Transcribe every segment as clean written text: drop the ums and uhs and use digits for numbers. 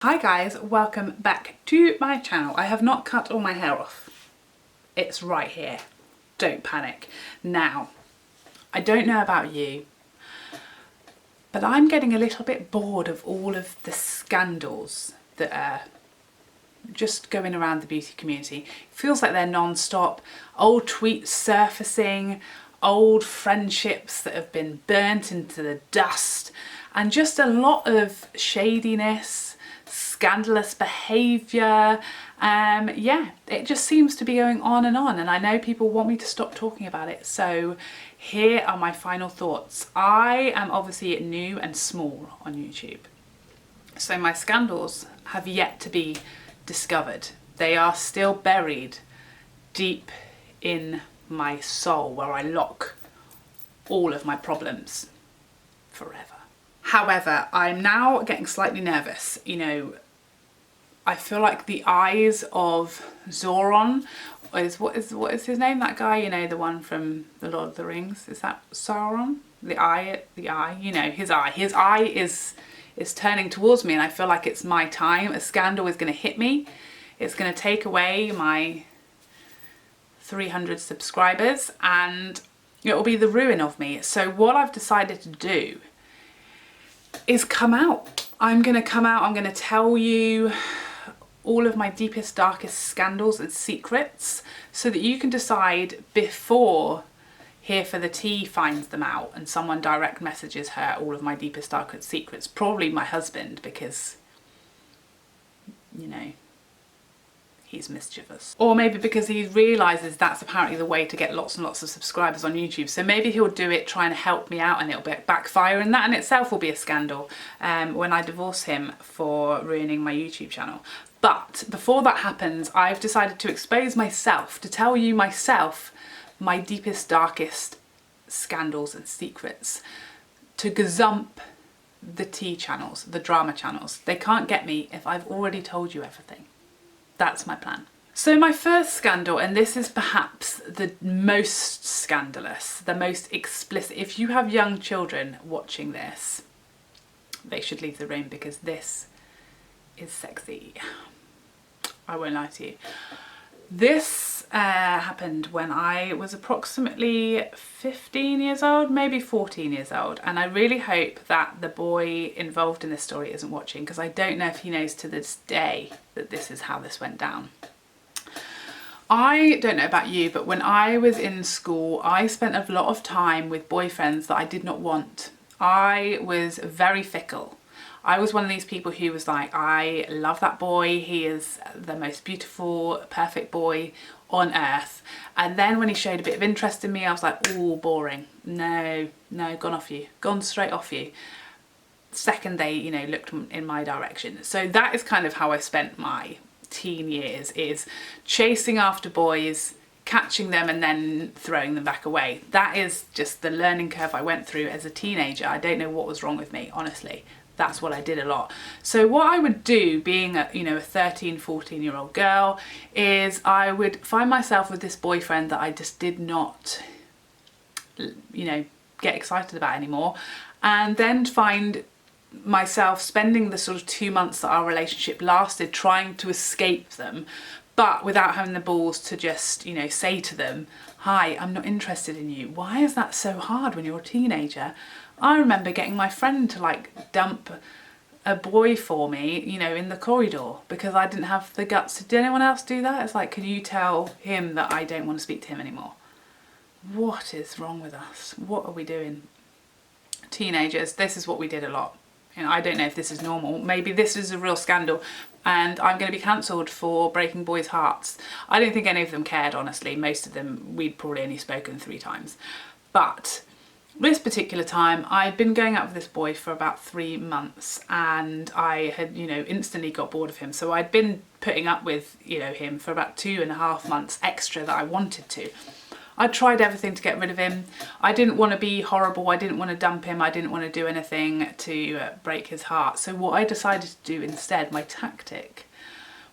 Hi guys, welcome back to my channel. I have not cut all my hair off. It's right here. Don't panic. Now, I don't know about you, but I'm getting a little bit bored of all of the scandals that are just going around the beauty community. It feels like they're non-stop. Old tweets surfacing, old friendships that have been burnt into the dust, and just a lot of shadiness, scandalous behaviour. Yeah, it just seems to be going on, and I know people want me to stop talking about it, so here are my final thoughts. I am obviously new and small on YouTube, so my scandals have yet to be discovered. They are still buried deep in my soul, where I lock all of my problems forever. However, I'm now getting slightly nervous. You know, I feel like the eyes of Sauron what is his name? That guy, you know, the one from the Lord of the Rings. Is that Sauron? The eye, you know, his eye is turning towards me, and I feel like it's my time. A scandal is going to hit me. It's going to take away my 300 subscribers, and it will be the ruin of me. So what I've decided to do is come out. I'm going to come out. I'm going to tell you all of my deepest, darkest scandals and secrets, so that you can decide before Here for the Tea finds them out and someone direct messages her all of my deepest, darkest secrets. Probably my husband, because, you know, he's mischievous. Or maybe because he realises that's apparently the way to get lots and lots of subscribers on YouTube. So maybe he'll do it trying to help me out, and it'll backfire, and that in itself will be a scandal when I divorce him for ruining my YouTube channel. But before that happens, I've decided to expose myself, to tell you myself my deepest, darkest scandals and secrets, to gazump the tea channels, the drama channels. They can't get me if I've already told you everything. That's my plan. So my first scandal, and this is perhaps the most scandalous, the most explicit. If you have young children watching this, they should leave the room, because this is sexy. I won't lie to you. This happened when I was approximately 15 years old, maybe 14 years old, and I really hope that the boy involved in this story isn't watching, because I don't know if he knows to this day that this is how this went down. I don't know about you, but when I was in school, I spent a lot of time with boyfriends that I did not want. I was very fickle. I was one of these people who was like, I love that boy, he is the most beautiful, perfect boy on earth. And then when he showed a bit of interest in me, I was like, ooh, boring. No, gone off you, gone straight off you. Second they, you know, looked in my direction. So that is kind of how I spent my teen years, is chasing after boys, catching them and then throwing them back away. That is just the learning curve I went through as a teenager. I don't know what was wrong with me, honestly. That's what I did a lot. So what I would do, being a, you know, a 13, 14-year-old girl, is I would find myself with this boyfriend that I just did not, you know, get excited about anymore, and then find myself spending the sort of 2 months that our relationship lasted trying to escape them, but without having the balls to just, you know, say to them, hi, I'm not interested in you. Why is that so hard when you're a teenager? I remember getting my friend to like dump a boy for me, you know, in the corridor, because I didn't have the guts to. Did anyone else do that? It's like, can you tell him that I don't want to speak to him anymore? What is wrong with us? What are we doing? Teenagers, this is what we did a lot. And I don't know if this is normal. Maybe this is a real scandal, and I'm going to be cancelled for breaking boys' hearts. I don't think any of them cared, honestly. Most of them, we'd probably only spoken 3 times. But this particular time, I'd been going out with this boy for about 3 months, and I had, you know, instantly got bored of him. So I'd been putting up with, you know, him for about 2.5 months extra that I wanted to. I tried everything to get rid of him. I didn't want to be horrible. I didn't want to dump him. I didn't want to do anything to break his heart. So what I decided to do instead, my tactic,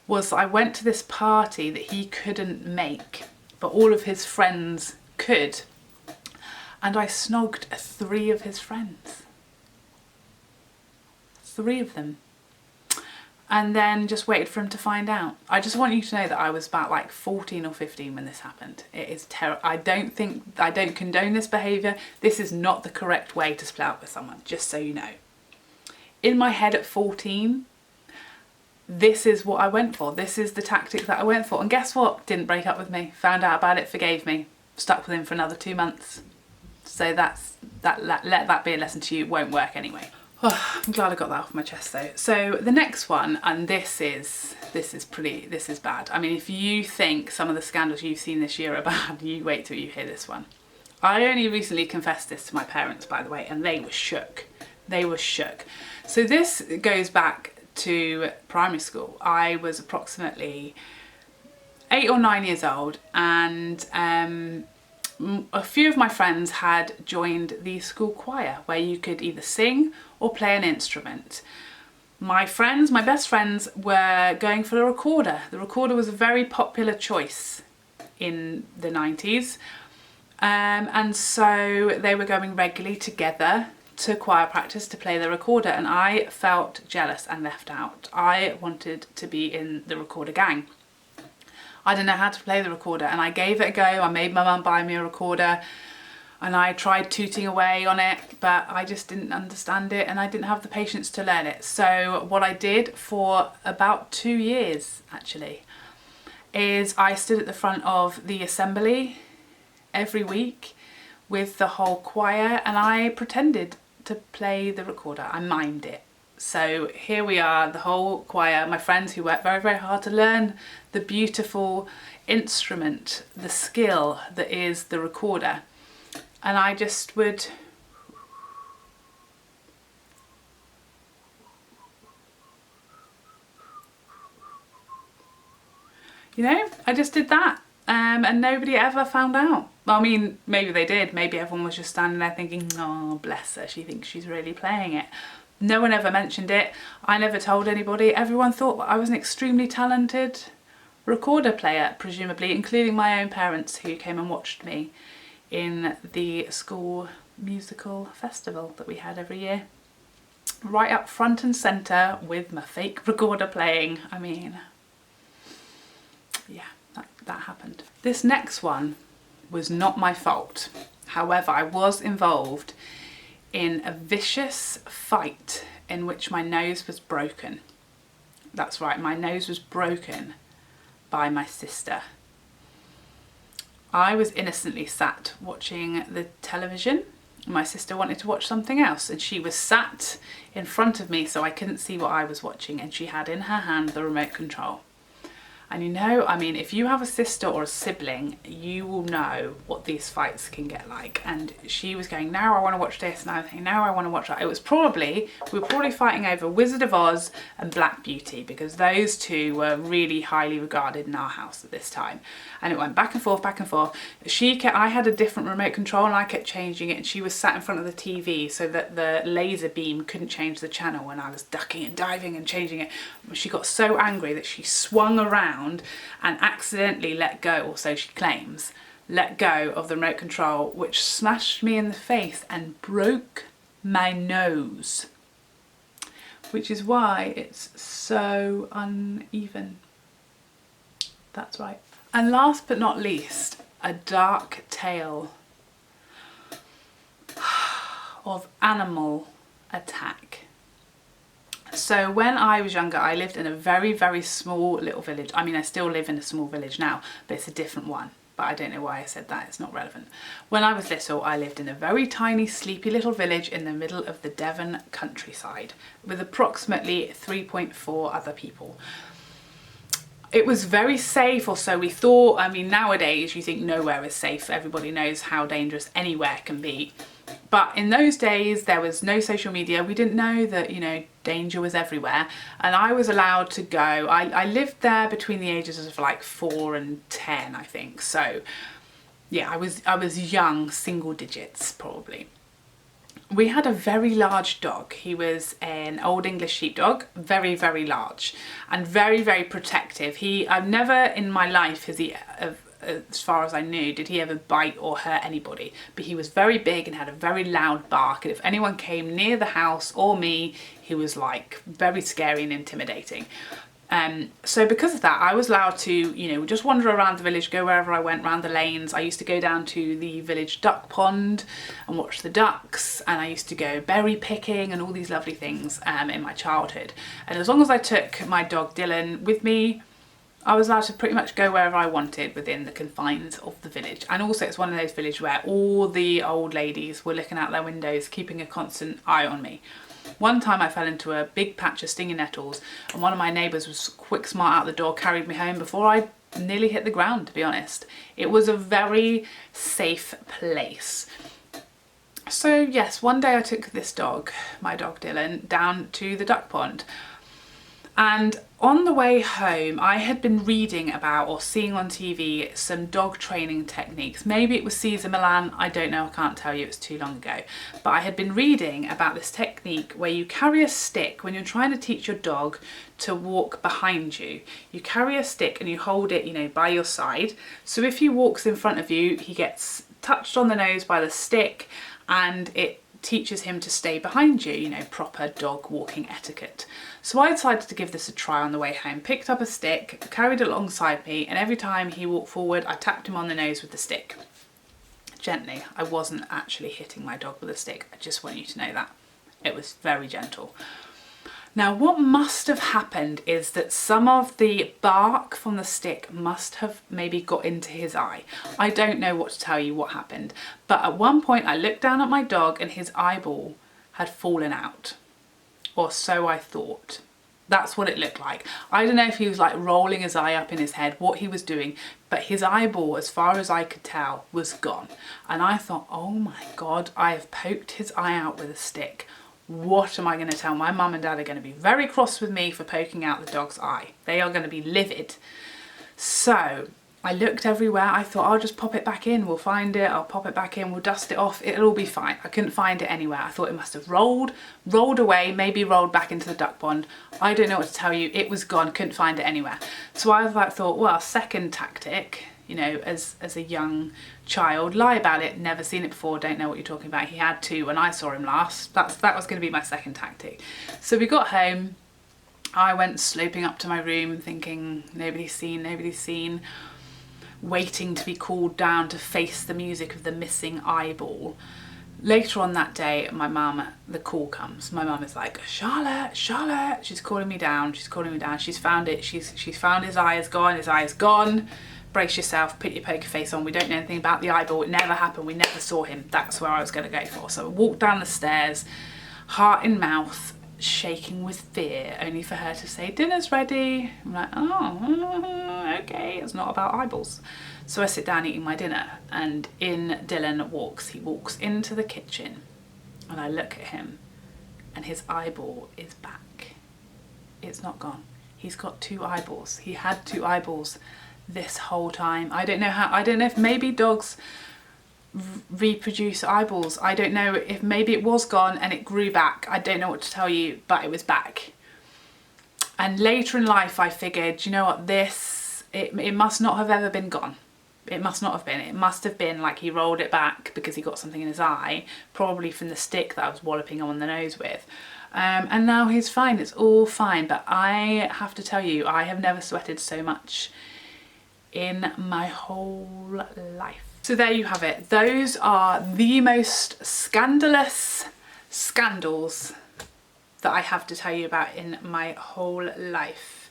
was I went to this party that he couldn't make, but all of his friends could. And I snogged 3 of his friends. 3 of them. and then just waited for him to find out. I just want you to know that I was about like 14 or 15 when this happened. It is terrible. I don't condone this behaviour. This is not the correct way to split up with someone, just so you know. In my head at 14, this is what I went for. This is the tactic that I went for. And guess what? Didn't break up with me. Found out about it, forgave me. Stuck with him for another 2 months. So let that be a lesson to you. It won't work anyway. Oh, I'm glad I got that off my chest though. So the next one, and this is bad. I mean, if you think some of the scandals you've seen this year are bad, you wait till you hear this one. I only recently confessed this to my parents, by the way, and they were shook. They were shook. So this goes back to primary school. I was approximately 8 or 9 years old, and a few of my friends had joined the school choir, where you could either sing or play an instrument. My best friends, were going for a recorder. The recorder was a very popular choice in the 90s, and so they were going regularly together to choir practice to play the recorder, and I felt jealous and left out. I wanted to be in the recorder gang. I didn't know how to play the recorder, and I gave it a go. I made my mum buy me a recorder, and I tried tooting away on it, but I just didn't understand it, and I didn't have the patience to learn it. So what I did for about 2 years, actually, is I stood at the front of the assembly every week with the whole choir, and I pretended to play the recorder. I mimed it. So here we are, the whole choir, my friends who worked very, very hard to learn the beautiful instrument, the skill that is the recorder. And I just would I just did that, and nobody ever found out. I mean, maybe they did. Maybe everyone was just standing there thinking, oh, bless her, she thinks she's really playing it. No one ever mentioned it. I never told anybody. Everyone thought I was an extremely talented recorder player, presumably, including my own parents, who came and watched me in the school musical festival that we had every year. Right up front and centre with my fake recorder playing. I mean, yeah, that happened. This next one was not my fault. However, I was involved in a vicious fight in which my nose was broken. That's right, my nose was broken by my sister. I was innocently sat watching the television. My sister wanted to watch something else, and she was sat in front of me so I couldn't see what I was watching, and she had in her hand the remote control. And I mean, if you have a sister or a sibling, you will know what these fights can get like. And she was going, now I want to watch this, and I was saying, now I want to watch that. We were probably fighting over Wizard of Oz and Black Beauty, because those two were really highly regarded in our house at this time. And it went back and forth, back and forth. I had a different remote control, and I kept changing it, and she was sat in front of the TV so that the laser beam couldn't change the channel when I was ducking and diving and changing it. She got so angry that she swung around and accidentally let go, or so she claims, let go of the remote control, which smashed me in the face and broke my nose, which is why it's so uneven. That's right. And last but not least, a dark tale of animal attack. So when I was younger, I lived in a very, very small little village. I mean, I still live in a small village now, but it's a different one. But I don't know why I said that, it's not relevant. When I was little, I lived in a very tiny, sleepy little village in the middle of the Devon countryside with approximately 3.4 other people. It was very safe, or so we thought. I mean, nowadays you think nowhere is safe. Everybody knows how dangerous anywhere can be. But in those days, there was no social media. We didn't know that, danger was everywhere. And I was allowed to go. I lived there between the ages of like 4 and 10, I think. So yeah, I was young, single digits probably. We had a very large dog. He was an old English sheepdog, very, very large and very, very protective. I've never in my life as far as I knew, did he ever bite or hurt anybody. But he was very big and had a very loud bark, and if anyone came near the house or me, he was like very scary and intimidating. So because of that, I was allowed to, you know, just wander around the village, go wherever I went, around the lanes. I used to go down to the village duck pond and watch the ducks, and I used to go berry picking and all these lovely things in my childhood. And as long as I took my dog Dylan with me, I was allowed to pretty much go wherever I wanted within the confines of the village. And also it's one of those villages where all the old ladies were looking out their windows, keeping a constant eye on me. One time I fell into a big patch of stinging nettles, and one of my neighbours was quick smart out the door, carried me home before I nearly hit the ground, to be honest. It was a very safe place. So yes, one day I took this dog, my dog Dylan, down to the duck pond. And on the way home, I had been reading about or seeing on TV some dog training techniques. Maybe it was Caesar Milan, I don't know, I can't tell you, it was too long ago. But I had been reading about this technique where you carry a stick when you're trying to teach your dog to walk behind you. You carry a stick and you hold it, you know, by your side. So if he walks in front of you, he gets touched on the nose by the stick, and it teaches him to stay behind you, you know, proper dog walking etiquette. So I decided to give this a try on the way home, picked up a stick, carried it alongside me, and every time he walked forward, I tapped him on the nose with the stick. Gently. I wasn't actually hitting my dog with a stick, I just want you to know that. It was very gentle. Now what must have happened is that some of the bark from the stick must have maybe got into his eye. I don't know what to tell you what happened, but at one point I looked down at my dog and his eyeball had fallen out. Or so I thought. That's what it looked like. I don't know if he was like rolling his eye up in his head, what he was doing, but his eyeball, as far as I could tell, was gone. And I thought, oh my God, I have poked his eye out with a stick. What am I going to tell? My mum and dad are going to be very cross with me for poking out the dog's eye. They are going to be livid. So I looked everywhere. I thought, I'll just pop it back in. We'll find it. I'll pop it back in. We'll dust it off. It'll all be fine. I couldn't find it anywhere. I thought it must have rolled away, maybe rolled back into the duck pond. I don't know what to tell you. It was gone. Couldn't find it anywhere. So I thought, well, second tactic, you know, as a young child, lie about it, never seen it before, don't know what you're talking about. He had two when I saw him last. That was going to be my second tactic. So we got home. I went sloping up to my room thinking, nobody's seen, waiting to be called down to face the music of the missing eyeball. Later on that day, my mum, the call comes. My mum is like, Charlotte, she's calling me down, she's found it, she's found his eye is gone, brace yourself, put your poker face on, we don't know anything about the eyeball, it never happened, we never saw him. That's where I was going to go for. So I walked down the stairs, heart in mouth, shaking with fear, only for her to say, dinner's ready. I'm like, oh, okay, it's not about eyeballs. So I sit down eating my dinner, and in Dylan walks. He walks into the kitchen, and I look at him, and his eyeball is back. It's not gone. He's got two eyeballs. He had two eyeballs this whole time. I don't know if maybe dogs reproduce eyeballs. I don't know if maybe it was gone and it grew back. I don't know what to tell you, but it was back. And later in life I figured, you know what, it must not have ever been gone. It must not have been. It must have been like he rolled it back because he got something in his eye, probably from the stick that I was walloping him on the nose with. And now he's fine, it's all fine. But I have to tell you, I have never sweated so much in my whole life. So there you have it. Those are the most scandalous scandals that I have to tell you about in my whole life.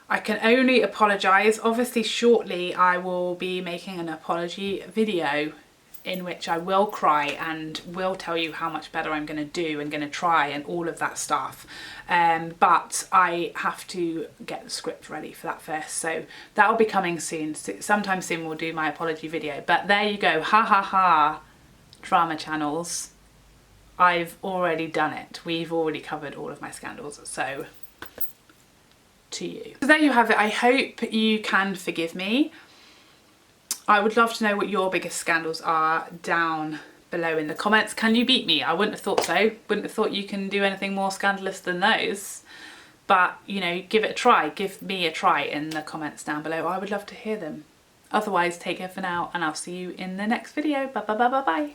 I can only apologise. Obviously shortly I will be making an apology video in which I will cry and will tell you how much better I'm going to do and going to try and all of that stuff. But I have to get the script ready for that first, so that will be coming soon. Sometime soon we'll do my apology video. But there you go, ha ha ha, drama channels. I've already done it. We've already covered all of my scandals, so to you. So there you have it. I hope you can forgive me. I would love to know what your biggest scandals are down below in the comments. Can you beat me? I wouldn't have thought so. Wouldn't have thought you can do anything more scandalous than those. But, you know, give it a try. Give me a try in the comments down below. I would love to hear them. Otherwise, take care for now and I'll see you in the next video. Bye bye bye bye bye.